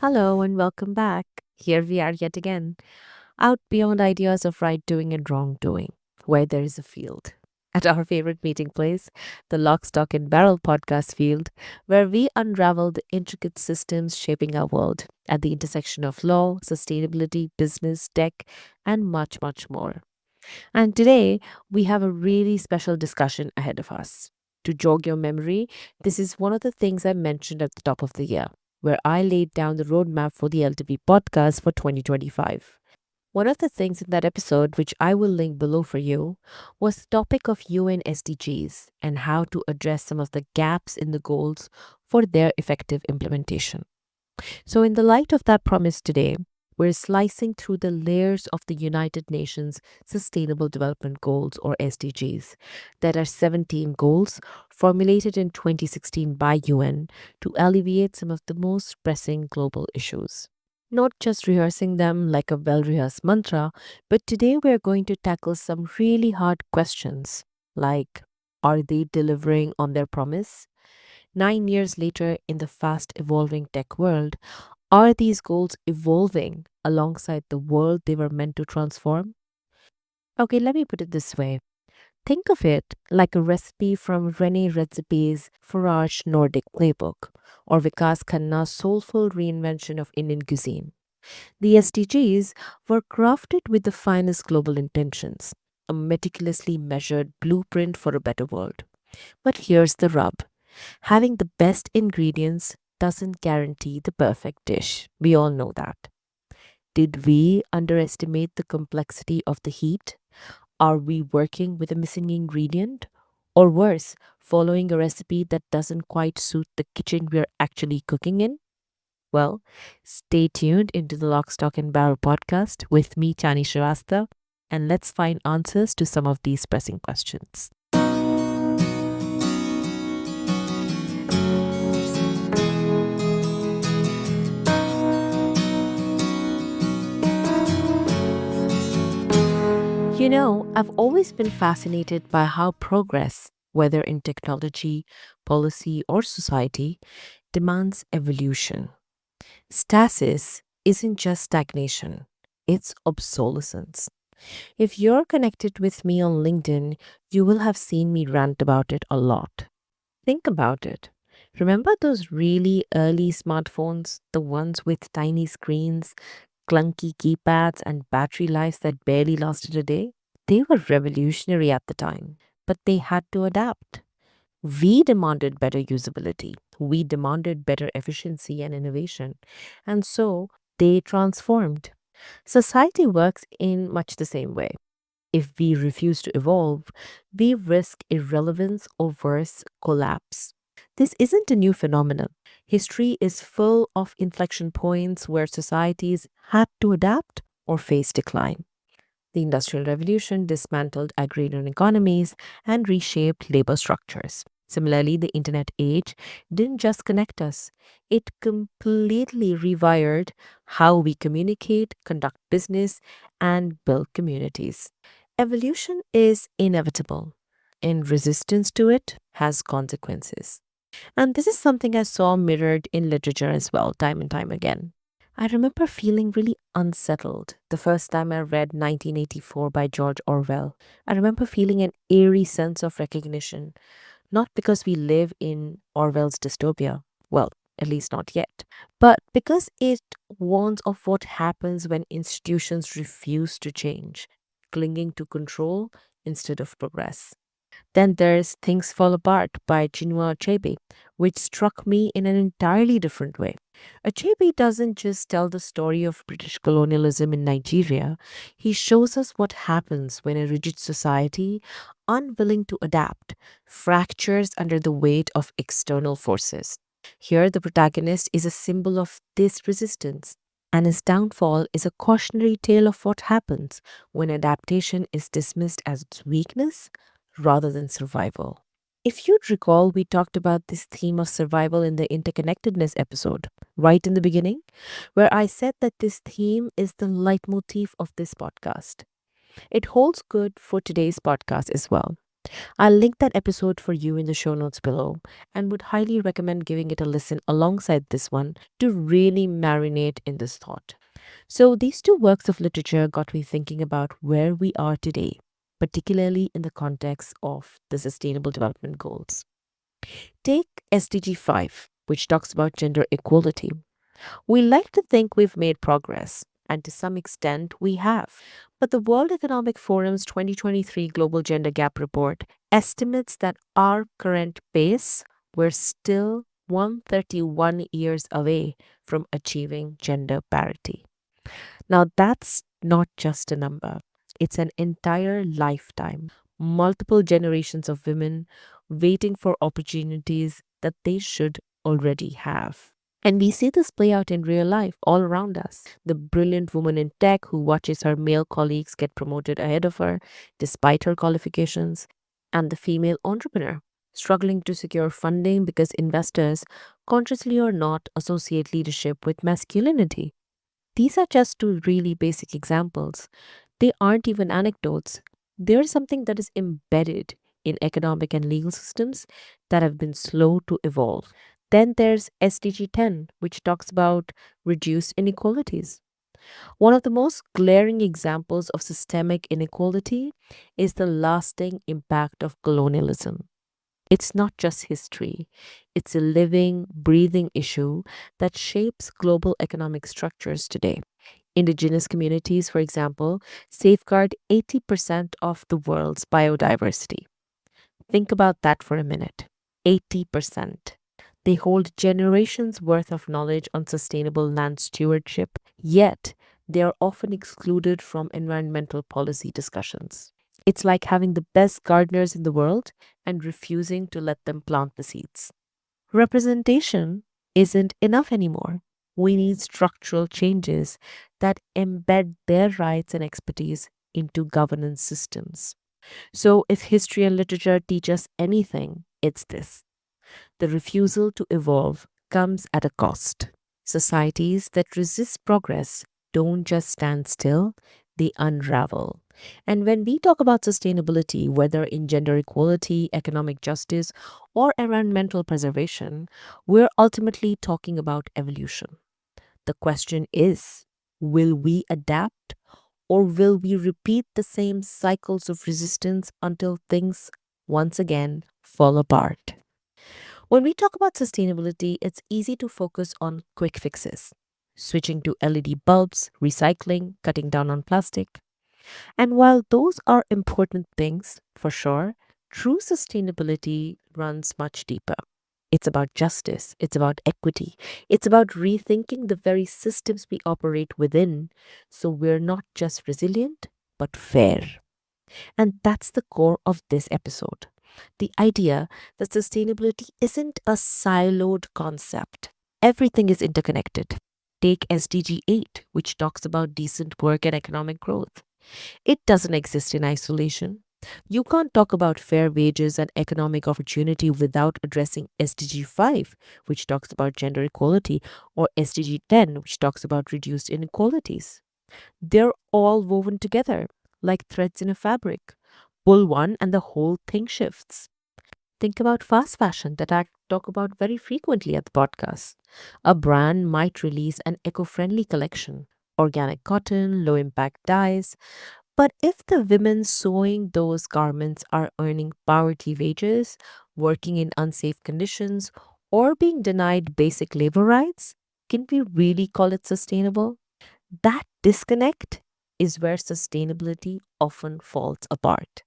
Hello and welcome back. Here we are yet again, out beyond ideas of right doing and wrong doing, where there is a field. At our favorite meeting place, the Lock, Stock, and Barrel podcast field, where we unravel the intricate systems shaping our world at the intersection of law, sustainability, business, tech, and much, much more. And today, we have a really special discussion ahead of us. To jog your memory, this is one of the things I mentioned at the top of the year, where I laid down the roadmap for the LTV podcast for 2025. One of the things in that episode, which I will link below for you, was the topic of UN SDGs and how to address some of the gaps in the goals for their effective implementation. So, in the light of that promise today, we're slicing through the layers of the United Nations Sustainable Development Goals, or SDGs, that are 17 goals formulated in 2016 by UN to alleviate some of the most pressing global issues. Not just rehearsing them like a well rehearsed mantra, but today we're going to tackle some really hard questions like, are they delivering on their promise? 9 years later, in the fast evolving tech world, are these goals evolving alongside the world they were meant to transform? Okay, let me put it this way. Think of it like a recipe from Rene Redzepi's Farage Nordic playbook or Vikas Khanna's soulful reinvention of Indian cuisine. The SDGs were crafted with the finest global intentions, a meticulously measured blueprint for a better world. But here's the rub. Having the best ingredients doesn't guarantee the perfect dish. We all know that. Did we underestimate the complexity of the heat? Are we working with a missing ingredient? Or worse, following a recipe that doesn't quite suit the kitchen we're actually cooking in? Well, stay tuned into the Lock, Stock, and Barrel podcast with me, Chani Shrivastava, and let's find answers to some of these pressing questions. I've always been fascinated by how progress, whether in technology, policy, or society, demands evolution. Stasis isn't just stagnation, it's obsolescence. If you're connected with me on LinkedIn, you will have seen me rant about it a lot. Think about it. Remember those really early smartphones, the ones with tiny screens, clunky keypads, and battery lives that barely lasted a day? They were revolutionary at the time, but they had to adapt. We demanded better usability, we demanded better efficiency and innovation, and so they transformed. Society works in much the same way. If we refuse to evolve, we risk irrelevance or worse, collapse. This isn't a new phenomenon. History is full of inflection points where societies had to adapt or face decline. The Industrial Revolution dismantled agrarian economies and reshaped labor structures. Similarly, the internet age didn't just connect us, it completely rewired how we communicate, conduct business, and build communities. Evolution is inevitable, and resistance to it has consequences. And this is something I saw mirrored in literature as well, time and time again. I remember feeling really unsettled the first time I read 1984 by George Orwell. I remember feeling an eerie sense of recognition, not because we live in Orwell's dystopia, well, at least not yet, but because it warns of what happens when institutions refuse to change, clinging to control instead of progress. Then there's Things Fall Apart by Chinua Achebe, which struck me in an entirely different way. Achebe doesn't just tell the story of British colonialism in Nigeria, he shows us what happens when a rigid society, unwilling to adapt, fractures under the weight of external forces. Here, the protagonist is a symbol of this resistance, and his downfall is a cautionary tale of what happens when adaptation is dismissed as weakness rather than survival. If you'd recall, we talked about this theme of survival in the interconnectedness episode, right in the beginning, where I said that this theme is the leitmotif of this podcast. It holds good for today's podcast as well. I'll link that episode for you in the show notes below and would highly recommend giving it a listen alongside this one to really marinate in this thought. So, these two works of literature got me thinking about where we are today, particularly in the context of the Sustainable Development Goals. Take SDG 5, which talks about gender equality. We like to think we've made progress, and to some extent we have. But the World Economic Forum's 2023 Global Gender Gap Report estimates that our current pace, we're still 131 years away from achieving gender parity. Now, that's not just a number, it's an entire lifetime, multiple generations of women waiting for opportunities that they should already have. And we see this play out in real life all around us. The brilliant woman in tech who watches her male colleagues get promoted ahead of her despite her qualifications, and the female entrepreneur struggling to secure funding because investors, consciously or not, associate leadership with masculinity. These are just two really basic examples. They aren't even anecdotes. They're something that is embedded in economic and legal systems that have been slow to evolve. Then there's SDG 10, which talks about reduced inequalities. One of the most glaring examples of systemic inequality is the lasting impact of colonialism. It's not just history, it's a living, breathing issue that shapes global economic structures today. Indigenous communities, for example, safeguard 80% of the world's biodiversity. Think about that for a minute. 80%. They hold generations worth of knowledge on sustainable land stewardship, yet they are often excluded from environmental policy discussions. It's like having the best gardeners in the world and refusing to let them plant the seeds. Representation isn't enough anymore. We need structural changes that embed their rights and expertise into governance systems. So, if history and literature teach us anything, it's this: the refusal to evolve comes at a cost. Societies that resist progress don't just stand still, they unravel. And when we talk about sustainability, whether in gender equality, economic justice, or environmental preservation, we're ultimately talking about evolution. The question is, will we adapt, or will we repeat the same cycles of resistance until things once again fall apart? When we talk about sustainability, it's easy to focus on quick fixes: switching to LED bulbs, recycling, cutting down on plastic. And while those are important things, for sure, true sustainability runs much deeper. It's about justice, it's about equity, it's about rethinking the very systems we operate within so we're not just resilient, but fair. And that's the core of this episode: the idea that sustainability isn't a siloed concept. Everything is interconnected. Take SDG 8, which talks about decent work and economic growth. It doesn't exist in isolation. You can't talk about fair wages and economic opportunity without addressing SDG 5, which talks about gender equality, or SDG 10, which talks about reduced inequalities. They're all woven together, like threads in a fabric. Pull one and the whole thing shifts. Think about fast fashion that I talk about very frequently at the podcast. A brand might release an eco friendly collection: organic cotton, low impact dyes. But if the women sewing those garments are earning poverty wages, working in unsafe conditions, or being denied basic labor rights, can we really call it sustainable? That disconnect is where sustainability often falls apart.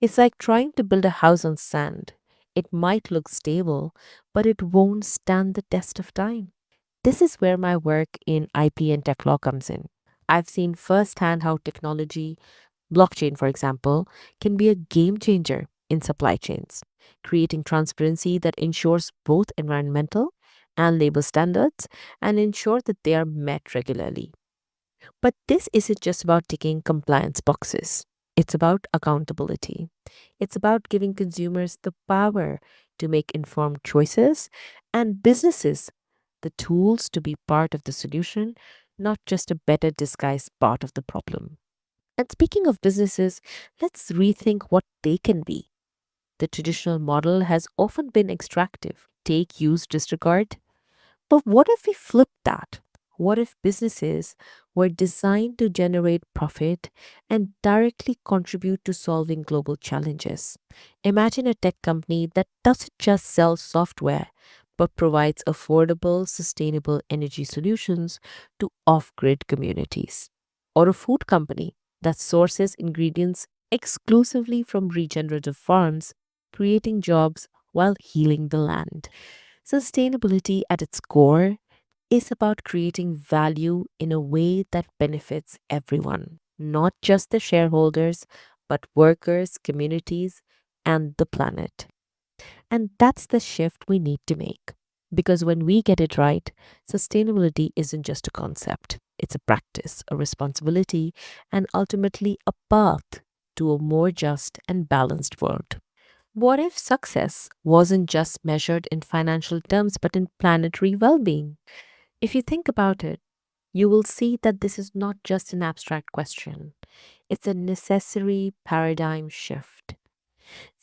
It's like trying to build a house on sand. It might look stable, but it won't stand the test of time. This is where my work in IP and tech law comes in. I've seen firsthand how technology, blockchain for example, can be a game changer in supply chains, creating transparency that ensures both environmental and labor standards and ensure that they are met regularly. But this isn't just about ticking compliance boxes. It's about accountability. It's about giving consumers the power to make informed choices and businesses the tools to be part of the solution, not just a better disguised part of the problem. And speaking of businesses, let's rethink what they can be. the traditional model has often been extractive, take, use, disregard. But what if we flip that? What if businesses were designed to generate profit and directly contribute to solving global challenges? Imagine a tech company that doesn't just sell software, but provides affordable, sustainable energy solutions to off grid communities. Or a food company that sources ingredients exclusively from regenerative farms, creating jobs while healing the land. Sustainability at its core is about creating value in a way that benefits everyone, not just the shareholders, but workers, communities, and the planet. And that's the shift we need to make. Because when we get it right, sustainability isn't just a concept, it's a practice, a responsibility, and ultimately a path to a more just and balanced world. What if success wasn't just measured in financial terms but in planetary well being? If you think about it, you will see that this is not just an abstract question, it's a necessary paradigm shift.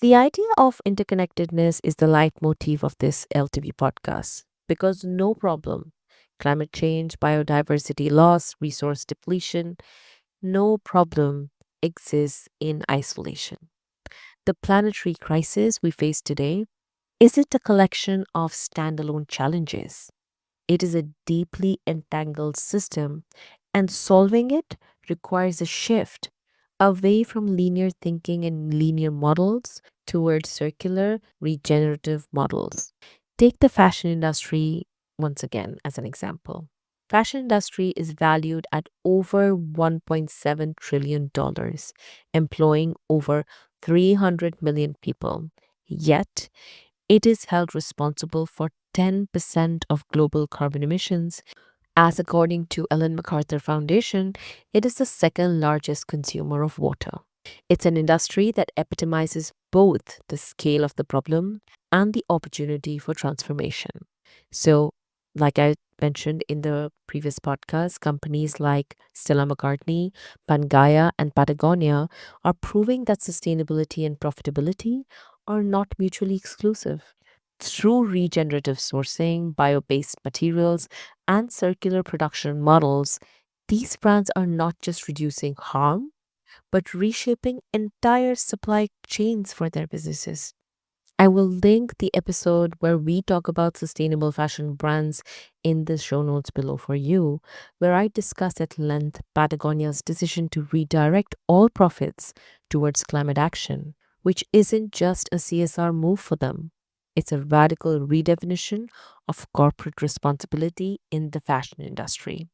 The idea of interconnectedness is the leitmotif of this LTV podcast because no problem, climate change, biodiversity loss, resource depletion, no problem exists in isolation. The planetary crisis we face today isn't a collection of standalone challenges. It is a deeply entangled system, and solving it requires a shift away from linear thinking and linear models towards circular, regenerative models. Take the fashion industry once again as an example. Fashion industry is valued at over $1.7 trillion, dollars, employing over 300 million people. Yet, it is held responsible for 10% of global carbon emissions. As according to Ellen MacArthur Foundation, it is the second largest consumer of water. It's an industry that epitomizes both the scale of the problem and the opportunity for transformation. So, like I mentioned in the previous podcast, companies like Stella McCartney, Pangaya, and Patagonia are proving that sustainability and profitability are not mutually exclusive. Through regenerative sourcing, bio based materials, and circular production models, these brands are not just reducing harm but reshaping entire supply chains for their businesses. I will link the episode where we talk about sustainable fashion brands in the show notes below for you, where I discuss at length Patagonia's decision to redirect all profits towards climate action, which isn't just a CSR move for them. It's a radical redefinition of corporate responsibility in the fashion industry.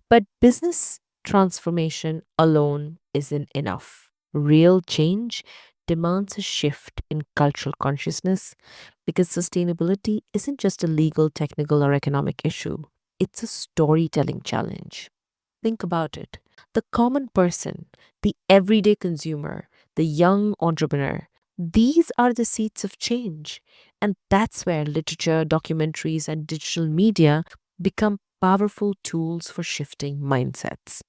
But business transformation alone isn't enough. Real change demands a shift in cultural consciousness because sustainability isn't just a legal, technical, or economic issue, it's a storytelling challenge. Think about it. The common person, the everyday consumer, the young entrepreneur, these are the seeds of change. And that's where literature, documentaries, and digital media become powerful tools for shifting mindsets.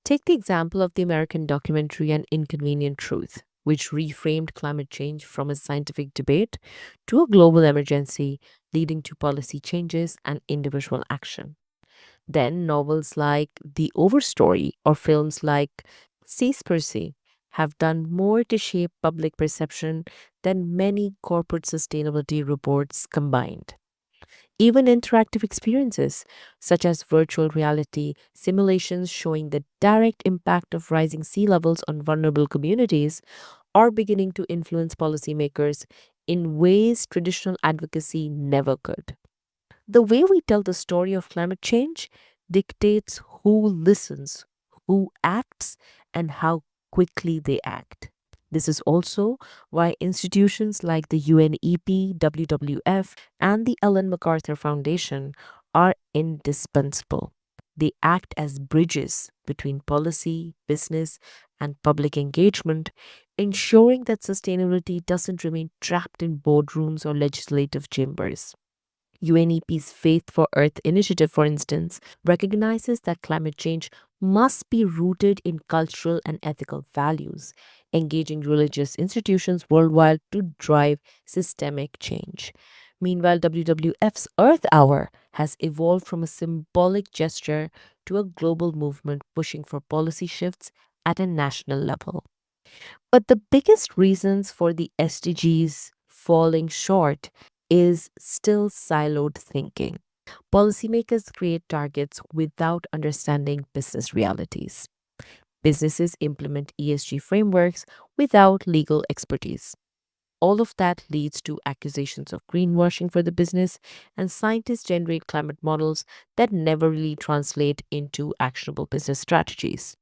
Take the example of the American documentary An Inconvenient Truth, which reframed climate change from a scientific debate to a global emergency, leading to policy changes and individual action. Then novels like The Overstory or films like Seaspiracy have done more to shape public perception than many corporate sustainability reports combined. Even interactive experiences, such as virtual reality simulations showing the direct impact of rising sea levels on vulnerable communities, are beginning to influence policymakers in ways traditional advocacy never could. The way we tell the story of climate change dictates who listens, who acts, and how quickly they act. This is also why institutions like the UNEP, WWF, and the Ellen MacArthur Foundation are indispensable. They act as bridges between policy, business, and public engagement, ensuring that sustainability doesn't remain trapped in boardrooms or legislative chambers. UNEP's Faith for Earth initiative, for instance, recognizes that climate change must be rooted in cultural and ethical values, engaging religious institutions worldwide to drive systemic change. Meanwhile, WWF's Earth Hour has evolved from a symbolic gesture to a global movement pushing for policy shifts at a national level. But the biggest reasons for the SDGs falling short is still siloed thinking. Policymakers create targets without understanding business realities. Businesses implement ESG frameworks without legal expertise. All of that leads to accusations of greenwashing for the business, and scientists generate climate models that never really translate into actionable business strategies.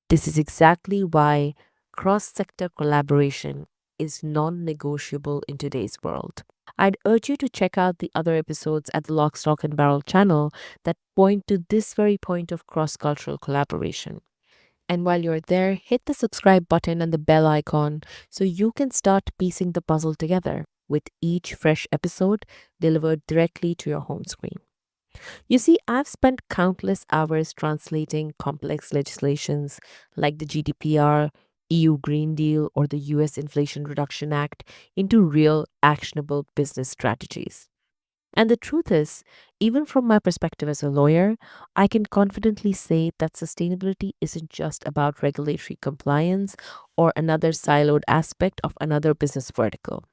This is exactly why cross sector collaboration is non negotiable in today's world. I'd urge you to check out the other episodes at the Lock, Stock, and Barrel channel that point to this very point of cross cultural collaboration. And while you're there, hit the subscribe button and the bell icon so you can start piecing the puzzle together with each fresh episode delivered directly to your home screen. You see, I've spent countless hours translating complex legislations like the GDPR, EU Green Deal, or the US Inflation Reduction Act into real, actionable business strategies. And the truth is, even from my perspective as a lawyer, I can confidently say that sustainability isn't just about regulatory compliance or another siloed aspect of another business vertical.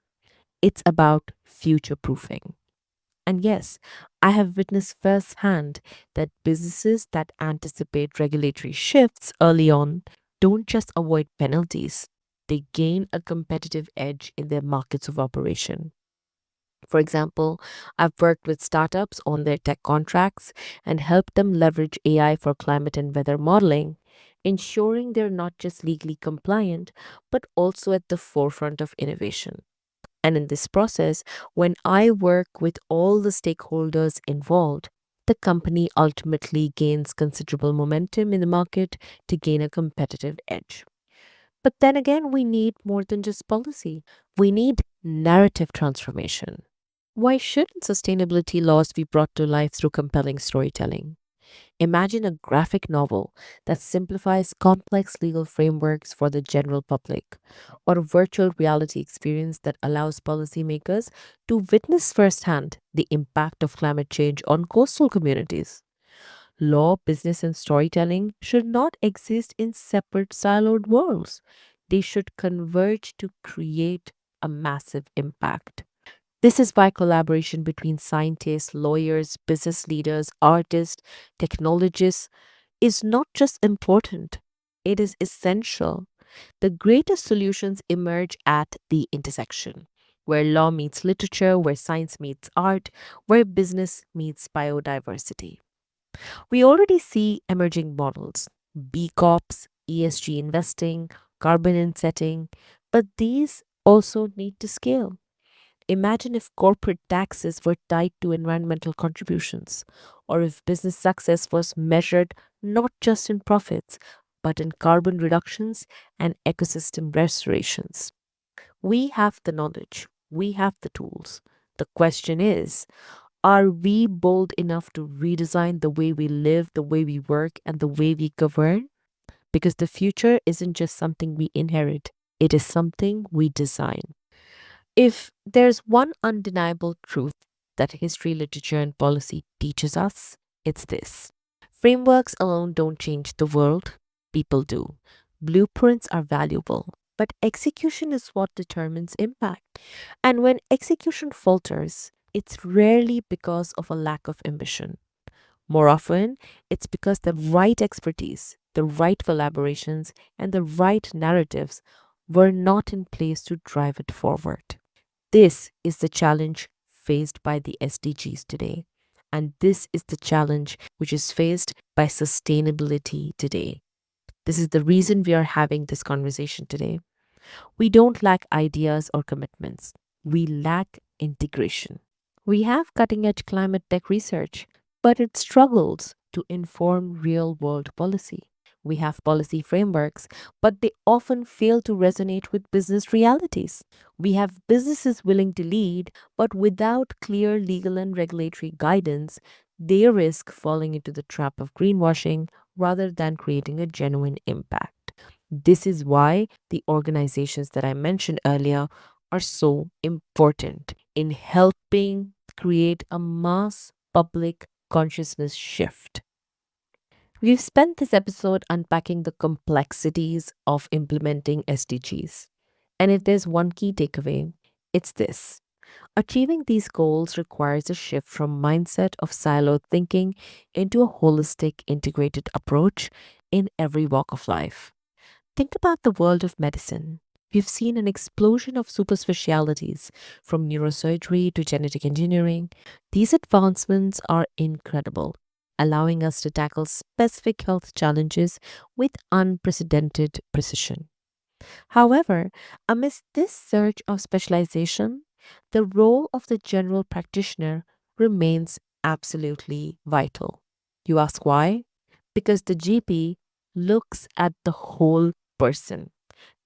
It's about future proofing. And yes, I have witnessed firsthand that businesses that anticipate regulatory shifts early on don't just avoid penalties, they gain a competitive edge in their markets of operation. For example, I've worked with startups on their tech contracts and helped them leverage AI for climate and weather modeling, ensuring they're not just legally compliant, but also at the forefront of innovation. And in this process, when I work with all the stakeholders involved, the company ultimately gains considerable momentum in the market to gain a competitive edge. But then again, we need more than just policy. We need narrative transformation. Why shouldn't sustainability laws be brought to life through compelling storytelling? Imagine a graphic novel that simplifies complex legal frameworks for the general public, or a virtual reality experience that allows policymakers to witness firsthand the impact of climate change on coastal communities. Law, business, and storytelling should not exist in separate siloed worlds. They should converge to create a massive impact. This is why collaboration between scientists, lawyers, business leaders, artists, technologists is not just important, it is essential. The greatest solutions emerge at the intersection, where law meets literature, where science meets art, where business meets biodiversity. We already see emerging models: B Corps, ESG investing, carbon insetting, but these also need to scale. Imagine if corporate taxes were tied to environmental contributions, or if business success was measured not just in profits, but in carbon reductions and ecosystem restorations. We have the knowledge, we have the tools. The question is, are we bold enough to redesign the way we live, the way we work, and the way we govern? Because the future isn't just something we inherit, it is something we design. If there's one undeniable truth that history, literature, and policy teaches us, it's this: frameworks alone don't change the world, people do. Blueprints are valuable, but execution is what determines impact. And when execution falters, it's rarely because of a lack of ambition. More often, it's because the right expertise, the right collaborations, and the right narratives were not in place to drive it forward. This is the challenge faced by the SDGs today. And this is the challenge which is faced by sustainability today. This is the reason we are having this conversation today. We don't lack ideas or commitments, we lack integration. We have cutting edge climate tech research, but it struggles to inform real world policy. We have policy frameworks, but they often fail to resonate with business realities. We have businesses willing to lead, but without clear legal and regulatory guidance, they risk falling into the trap of greenwashing rather than creating a genuine impact. This is why the organizations that I mentioned earlier are so important in helping create a mass public consciousness shift. We've spent this episode unpacking the complexities of implementing SDGs. And if there's one key takeaway, it's this. Achieving these goals requires a shift from mindset of siloed thinking into a holistic, integrated approach in every walk of life. Think about the world of medicine. We've seen an explosion of super specialities, from neurosurgery to genetic engineering. These advancements are incredible, allowing us to tackle specific health challenges with unprecedented precision. However, amidst this surge of specialization, the role of the general practitioner remains absolutely vital. You ask why? Because the GP looks at the whole person.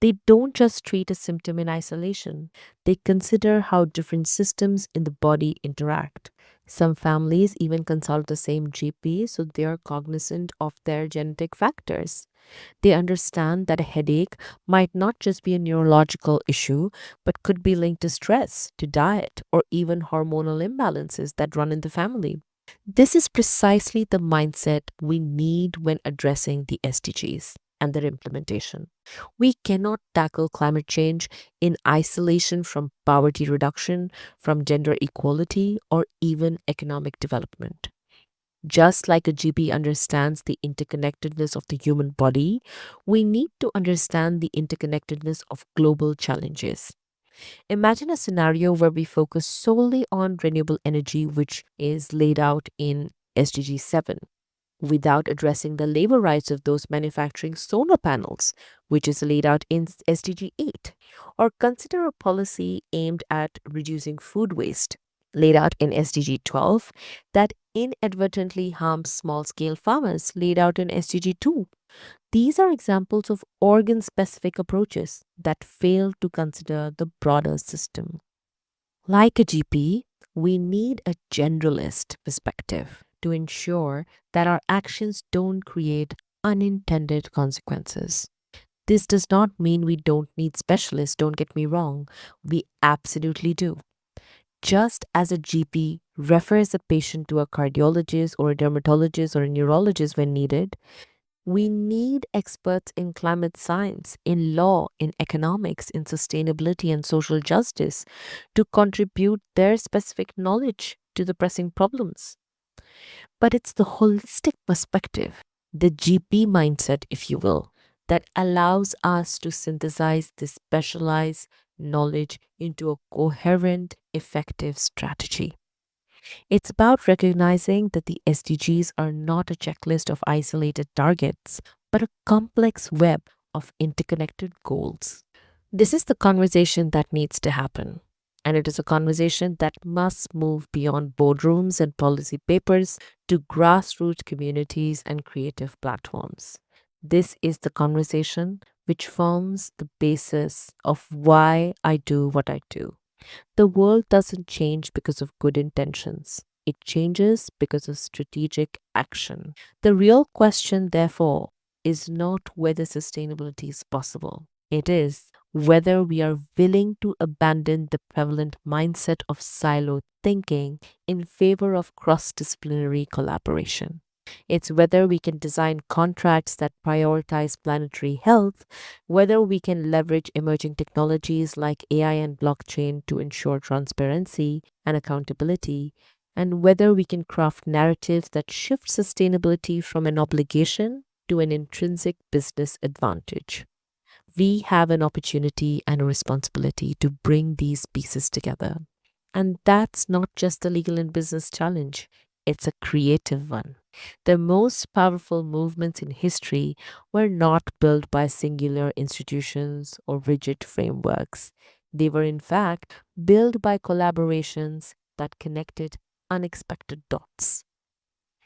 They don't just treat a symptom in isolation, they consider how different systems in the body interact. Some families even consult the same GP so they are cognizant of their genetic factors. They understand that a headache might not just be a neurological issue, but could be linked to stress, to diet, or even hormonal imbalances that run in the family. This is precisely the mindset we need when addressing the SDGs and their implementation. We cannot tackle climate change in isolation from poverty reduction, from gender equality, or even economic development. Just like a GP understands the interconnectedness of the human body, we need to understand the interconnectedness of global challenges. Imagine a scenario where we focus solely on renewable energy, which is laid out in SDG 7, without addressing the labor rights of those manufacturing solar panels, which is laid out in SDG 8. Or consider a policy aimed at reducing food waste, laid out in SDG 12, that inadvertently harms small scale farmers, laid out in SDG 2. These are examples of organ specific approaches that fail to consider the broader system. Like a GP, we need a generalist perspective to ensure that our actions don't create unintended consequences. This does not mean we don't need specialists, don't get me wrong. We absolutely do. Just as a GP refers a patient to a cardiologist or a dermatologist or a neurologist when needed, we need experts in climate science, in law, in economics, in sustainability and social justice to contribute their specific knowledge to the pressing problems. But it's the holistic perspective, the GP mindset, if you will, that allows us to synthesize this specialized knowledge into a coherent, effective strategy. It's about recognizing that the SDGs are not a checklist of isolated targets, but a complex web of interconnected goals. This is the conversation that needs to happen. And it is a conversation that must move beyond boardrooms and policy papers to grassroots communities and creative platforms. This is the conversation which forms the basis of why I do what I do. The world doesn't change because of good intentions. It changes because of strategic action. The real question, therefore, is not whether sustainability is possible. It is whether we are willing to abandon the prevalent mindset of siloed thinking in favor of cross disciplinary collaboration. It's whether we can design contracts that prioritize planetary health, whether we can leverage emerging technologies like AI and blockchain to ensure transparency and accountability, and whether we can craft narratives that shift sustainability from an obligation to an intrinsic business advantage. We have an opportunity and a responsibility to bring these pieces together. And that's not just a legal and business challenge, it's a creative one. The most powerful movements in history were not built by singular institutions or rigid frameworks. They were, in fact, built by collaborations that connected unexpected dots.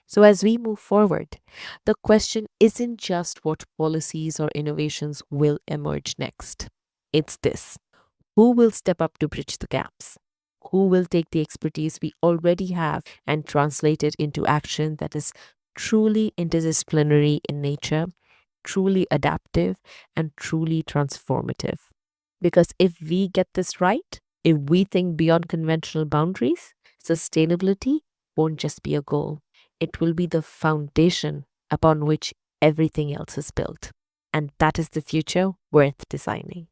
So, as we move forward, the question isn't just what policies or innovations will emerge next. It's this: who will step up to bridge the gaps? Who will take the expertise we already have and translate it into action that is truly interdisciplinary in nature, truly adaptive, and truly transformative. Because if we get this right, if we think beyond conventional boundaries, sustainability won't just be a goal, it will be the foundation upon which everything else is built. And that is the future worth designing.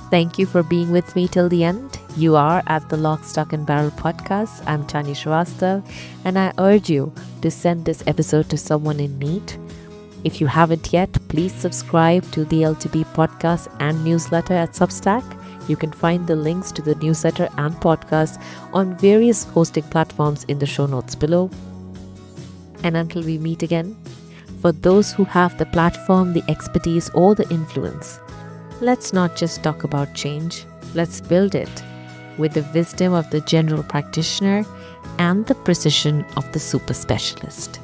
Thank you for being with me till the end. You are at the Lock, Stock and Barrel podcast. I'm Tanya Srivastav, and I urge you to send this episode to someone in need. If you haven't yet, please subscribe to the LTB podcast and newsletter at Substack. You can find the links to the newsletter and podcast on various hosting platforms in the show notes below. And until we meet again, for those who have the platform, the expertise, or the influence, let's not just talk about change, let's build it with the wisdom of the general practitioner and the precision of the super specialist.